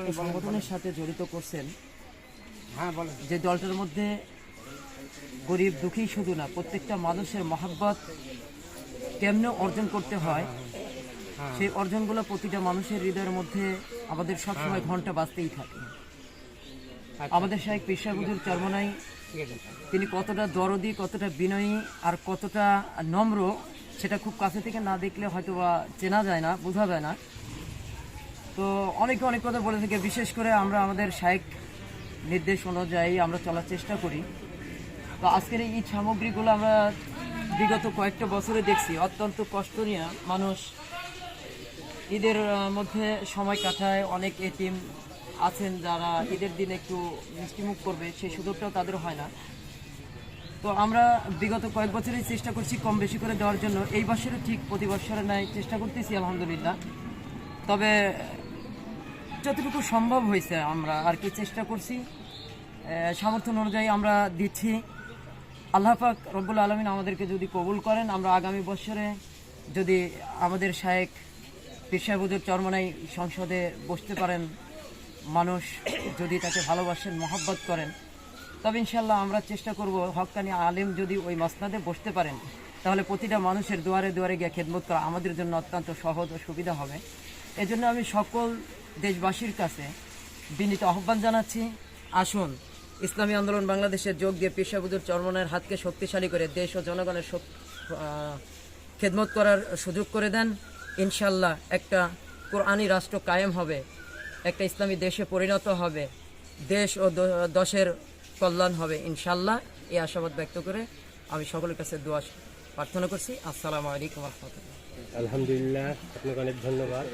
একটা সংগঠনের সাথে জড়িত করছেন। হ্যাঁ বলেন। যে দলটার মধ্যে গরিব দুঃখী শুধু না, প্রত্যেকটা মানুষের মহাব্বত কেমনে অর্জন করতে হয়, সেই অর্জনগুলো প্রতিটা মানুষের হৃদয়ের মধ্যে আমাদের সবসময় ঘন্টা বাজতেই থাকে। আমাদের শাইখ পীর সাহেব হুজুর চরমনাই তিনি কতটা দরদি, কতটা বিনয়ী আর কতটা নম্র, সেটা খুব কাছে থেকে না দেখলে হয়তো বা চেনা যায় না, বোঝা যায় না। তো অনেকে অনেক কথা বলে থাকে, বিশেষ করে আমরা আমাদের শাইখ নির্দেশ অনুযায়ী আমরা চলার চেষ্টা করি। তো আজকের এই ঈদ সামগ্রীগুলো আমরা বিগত কয়েকটা বছরে দেখছি অত্যন্ত কষ্ট নিয়ে মানুষ ঈদের মধ্যে সময় কাটায়। অনেক এতিম আছেন যারা ঈদের দিন একটু মিষ্টিমুখ করবে, সেই সুযোগটাও তাদের হয় না। তো আমরা বিগত কয়েক বছরই চেষ্টা করছি কম বেশি করে দেওয়ার জন্য। এই বছরও ঠিক প্রতি বছরের ন্যায় চেষ্টা করতেছি আলহামদুলিল্লাহ। তবে যতটুকু সম্ভব হয়েছে আমরা আর কি চেষ্টা করছি, সামর্থ্য অনুযায়ী আমরা দিচ্ছি। আল্লাহ পাক রব্বুল আলামিন আমাদেরকে যদি কবুল করেন, আমরা আগামী বছরে যদি আমাদের শায়েখ পীর সাহেব হুজুর চরমনাই সংসদে বসতে পারেন, মানুষ যদি তাকে ভালোবাসেন, মহব্বত করেন, তবে ইনশাল্লাহ আমরা চেষ্টা করব হক্কানি আলেম যদি ওই মসনাদে বসতে পারেন, তাহলে প্রতিটা মানুষের দুয়ারে দুয়ারে গিয়ে খেদমত করা আমাদের জন্য অত্যন্ত সহজ ও সুবিধা হবে। এজন্য আমি সকল দেশবাসীর কাছে বিনীত আহ্বান জানাচ্ছি, আসুন ইসলামী আন্দোলন বাংলাদেশের যোগ দিয়ে পীর সাহেব হুজুর চরমনাইয়ের হাতকে শক্তিশালী করে দেশ ও জনগণের খেদমত করার সুযোগ করে দেন। ইনশাল্লাহ একটা কোরআনী রাষ্ট্র কায়েম হবে, একটা ইসলামী দেশে পরিণত হবে, দেশ ও দশের কল্যাণ হবে ইনশাল্লাহ। এই আশাবাদ ব্যক্ত করে আমি সকলের কাছে দোয়া প্রার্থনা করছি। আসসালামু আলাইকুম ওয়া রাহমাতুল্লাহ। আলহামদুলিল্লাহ, আপনাকে অনেক ধন্যবাদ।